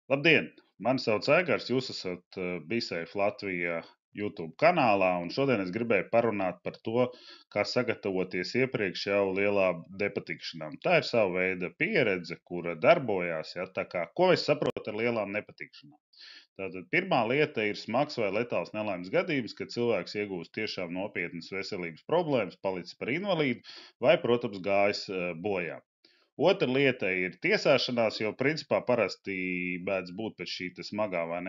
Labdien! Mani sauc Aigars, jūs esat BeSafe Latvija YouTube kanālā, un šodien es gribēju parunāt par to, kā sagatavoties iepriekš jau lielām nepatikšanām. Tā ir sava veida pieredze, kura darbojās, ja, tā kā, ko es saprotu ar lielām nepatikšanām. Tātad pirmā lieta ir smags vai letāls nelaimes gadījums, kad cilvēks iegūst tiešām nopietnas veselības problēmas, palicis par invalīdu vai, protams, gājis bojā. Otra lieta ir tiesāšanās, jo principā parasti mēdz būt pēc šī smagā vai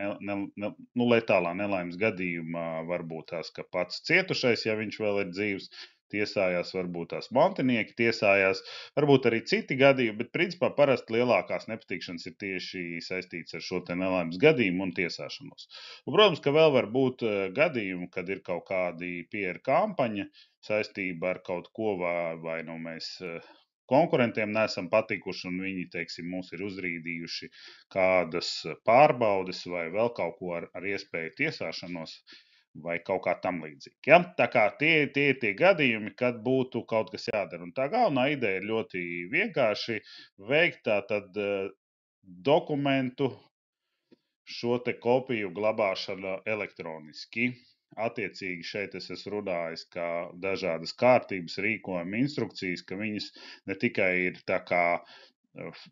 letālā nelaimes gadījuma, varbūt tās, ka pats cietušais, ja viņš vēl ir dzīvs, tiesājās, varbūt tās mantinieki tiesājās, varbūt arī citi gadījumi, bet principā parasti lielākās nepatikšanas ir tieši saistīts ar šo te nelaimes gadījumu un tiesāšanos. Un, protams, ka vēl var būt gadījumi, kad ir kaut kādi PR kampaņa saistība ar kaut ko, vai nu mēs konkurentiem neesam patikuši, un viņi, teiksim, mūs ir uzrīdījuši kādas pārbaudes vai vēl kaut ko ar iespēju tiesāšanos vai kaut kā tam līdzīgi. Ja? Tā kā tie ir tie gadījumi, kad būtu kaut kas jādara. Un tā galvenā ideja ir ļoti vienkārši veikt tātad dokumentu šo te kopiju glabāšanu elektroniski. Attiecīgi šeit es esmu runājis, ka dažādas kārtības, rīkojumi, instrukcijas, ka viņas ne tikai ir tā kā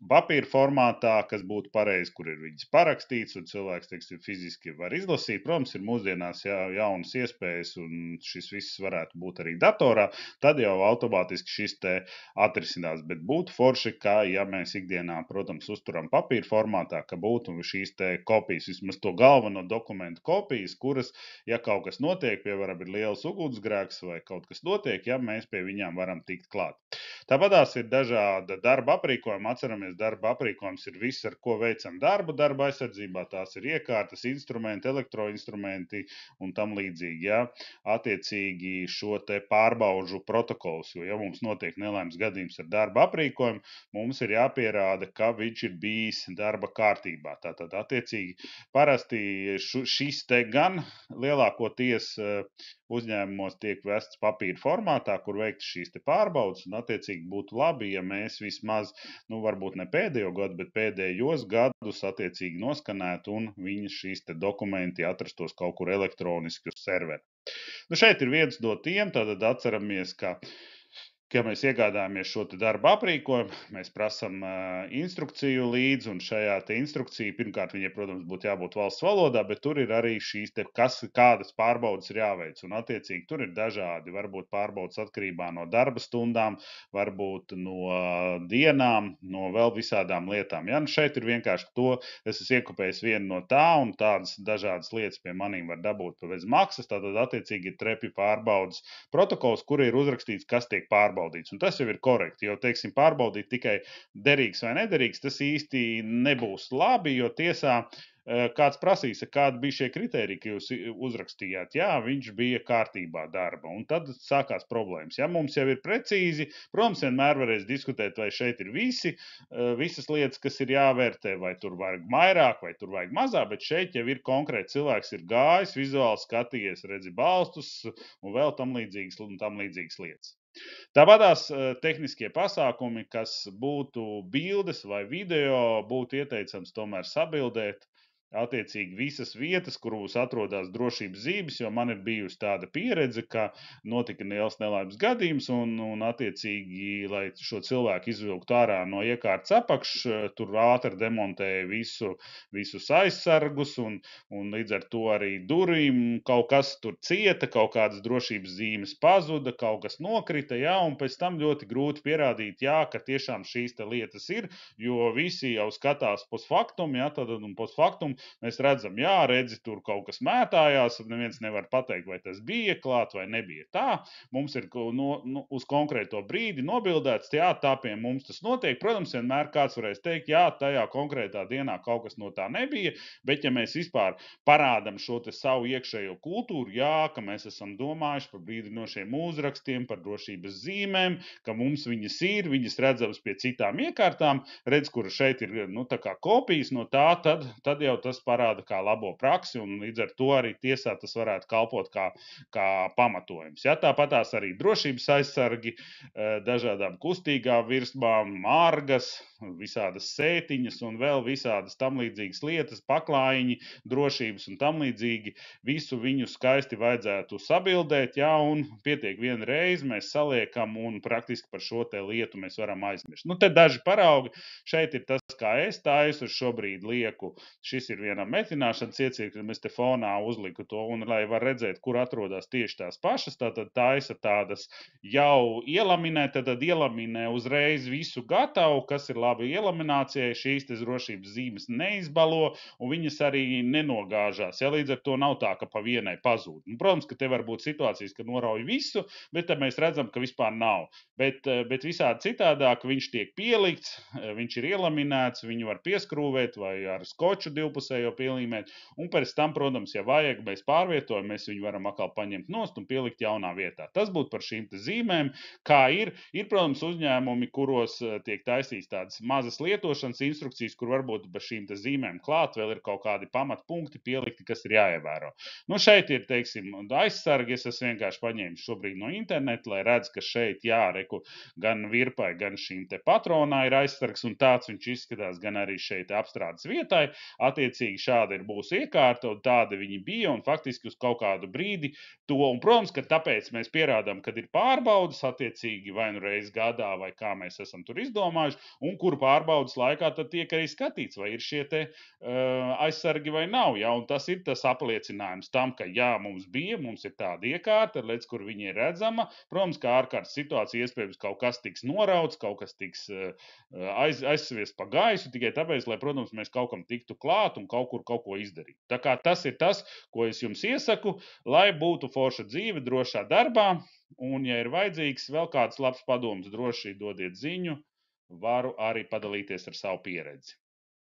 papīra formātā, kas būtu pareizi, kur ir viņas parakstīts, un cilvēks, teiksim, fiziski var izlasīt. Protams, ir mūsdienās jaunas iespējas, un šis viss varētu būt arī datorā, tad jau automātiski šis te atrisinās. Bet būtu forši, ka, ja mēs ikdienā, protams, uzturam papīra formātā, ka būtu šīs te kopijas, vismaz to galveno dokumentu kopijas, kuras, ja kaut kas notiek, piemēram, ir liels ugunsgrēks vai kaut kas notiek, ja mēs pie viņām varam tikt klāt. Tāpatās ir dažāda darba aprīkojuma. Atceramies, darba aprīkojums ir viss, ar ko veicam darbu darba aizsardzībā. Tās ir iekārtas, instrumenti, elektroinstrumenti un tam līdzīgi. Ja? Attiecīgi šo te pārbaužu protokols, jo ja mums notiek nelaimes gadījums ar darba aprīkojumu, mums ir jāpierāda, ka viņš ir bijis darba kārtībā. Tātad attiecīgi parasti šis te gan lielākoties uzņēmumos tiek vests papīra formātā, kur veikts šīs te pārbaudas, un attiecīgi būtu labi, ja mēs vismaz, varbūt ne pēdējo gadu, bet pēdējos gadus attiecīgi noskanētu un viņa šīs te dokumenti atrastos kaut kur elektroniski uz servera. Šeit ir viens no tiem, tātad atceramies, ka mēs iegādājamies šo darba aprīkojumu, mēs prasām instrukciju līdzi, un šajā instrukcijā pirmkārt viņai, protams, būtu jābūt valsts valodā, bet tur ir arī šīs kādas pārbaudas ir jāveic. Un attiecīgi tur ir dažādi, varbūt pārbaudas atkarībā no darba stundām, varbūt no dienām, no vēl visādām lietām. Ja? Šeit ir vienkārši to, es esmu iekopējis vienu no tā, un tādas dažādas lietas pie manīm var dabūt bez maksas. Tātad attiecīgi ir trepi pārbaudas protokols, kur ir uzrakstīts, kas tiek pārbaudīts. Un tas jau ir korekti, jo, teiksim, pārbaudīt tikai derīgs vai nederīgs, tas īsti nebūs labi, jo tiesā kāds prasīs, kādi bija šie kriteriji, ka jūs uzrakstījāt. Jā, viņš bija kārtībā darba, un tad sākās problēmas. Ja mums jau ir precīzi, protams, vienmēr varēs diskutēt, vai šeit ir visas lietas, kas ir jāvērtē, vai tur vajag vairāk, vai tur vajag mazāk, bet šeit jau ir konkrēti cilvēks ir gājis, vizuāli skatījies, redzi balstus un vēl tam līdzīgas lietas. Tāpatās tehniskie pasākumi, kas būtu bildes vai video, būtu ieteicams tomēr sabildēt attiecīgi visas vietas, kur būs atrodas drošības zīmes, jo man ir bijusi tāda pieredze, ka notika liels nelaimes gadījums, un attiecīgi, lai šo cilvēku izvilktu ārā no iekārtas apakšas, tur ātri demontēja visus aizsargus, un līdz ar to arī durvīm kaut kas tur cieta, kaut kādas drošības zīmes pazuda, kaut kas nokrita, jā, un pēc tam ļoti grūti pierādīt, jā, ka tiešām šīs te lietas ir, jo visi jau skatās post factum, jā, tad un post factum mēs redzam, jā, redzi, tur kaut kas mētājās, neviens nevar pateikt, vai tas bija klāt vai nebija tā. Mums ir uz konkrēto brīdi nobildēts, jā, tā pie mums tas notiek. Protams, vienmēr kāds varēs teikt, jā, tajā konkrētā dienā kaut kas no tā nebija, bet ja mēs vispār parādam šo te savu iekšējo kultūru, jā, ka mēs esam domājuši par brīdinošiem uzrakstiem, par drošības zīmēm, ka mums viņas ir, viņas redzamas pie citām iekārtām, redz, kura šeit ir, tā kā kopijas no tā, tad jau tas parāda kā labo praksi, un līdz ar to arī tiesā tas varētu kalpot kā pamatojums. Ja? Tāpatās arī drošības aizsargi, dažādām kustīgām virsmām, margas, visādas sētiņas un vēl visādas tam līdzīgas lietas, paklājiņi, drošības un tam līdzīgi. Visu viņu skaisti vajadzētu sabildēt, ja, un pietiek vienu reizi mēs saliekam, un praktiski par šo te lietu mēs varam aizmirst. Nu, te daži paraugi, šeit ir tas, kā es taisu, es šobrīd lieku, šis ir vienam metināšanas iecirknim, es te fonā uzliku to, un lai var redzēt, kur atrodas tieši tās pašas, tātad taisa tādas jau ielaminē, tad ielaminē uzreiz visu gatavu, kas ir labi ielaminācijai, šīs te drošības zīmes neizbalo, un viņas arī nenogāžās. Ja, līdz ar to nav tā, ka pa vienai pazūd. Nu, protams, ka te var būt situācijas, ka norauj visu, bet tad mēs redzam, ka vispār nav. Bet visādi citādāk viņš tiek pielikts, viņš ir ielaminēts, viņu var pieskrūvēt vai ar skoču divpusējo pielīmēt, un pēc tam, protams, ja vajag, mēs pārvietojam, mēs viņu varam atkal paņemt nost un pielikt jaunā vietā. Tas būtu par šīm te zīmēm, kā ir. Ir, protams, uzņēmumi, kuros tiek taisīts tādas mazas lietošanas instrukcijas, kur varbūt bez šīm te zīmēm klāt vēl ir kaut kādi pamatpunkti pielikti, kas ir jāievēro. Nu, šeit ir, teiksim, aizsargi, es esmu vienkārši paņēmis šobrīd no interneta, lai redz, ka šeit jāreku gan virpai, gan šīm te patronā ir aizsargs, un tāds viņš izskatās gan arī šeit apstrādes vietai. Attiecīgi šāda ir būs iekārta, un tāda viņi bija, un faktiski uz kaut kādu brīdi to, un, protams, ka tāpēc mēs pierādām, kad ir pārbaudas, attiecīgi vai nu reiz gadā, vai kā mēs esam tur izdomājuši, un kuru pārbaudas laikā tad tiek arī skatīts, vai ir šie te aizsargi vai nav. Ja? Un tas ir tas apliecinājums tam, ka jā, mums ir tāda iekārta, redz, kur viņa ir redzama. Protams, kā ārkārtas situācija iespējams kaut kas tiks norauts, kaut kas tiks aizsviest pa gaisu, tikai tāpēc, lai, protams, mēs kaut kam tiktu klāt un kaut kur kaut ko izdarīt. Tā kā tas ir tas, ko es jums iesaku, lai būtu forša dzīve, drošā darbā, un, ja ir vajadzīgs vēl kāds labs padoms, droši dodiet ziņu, varu arī padalīties ar savu pieredzi.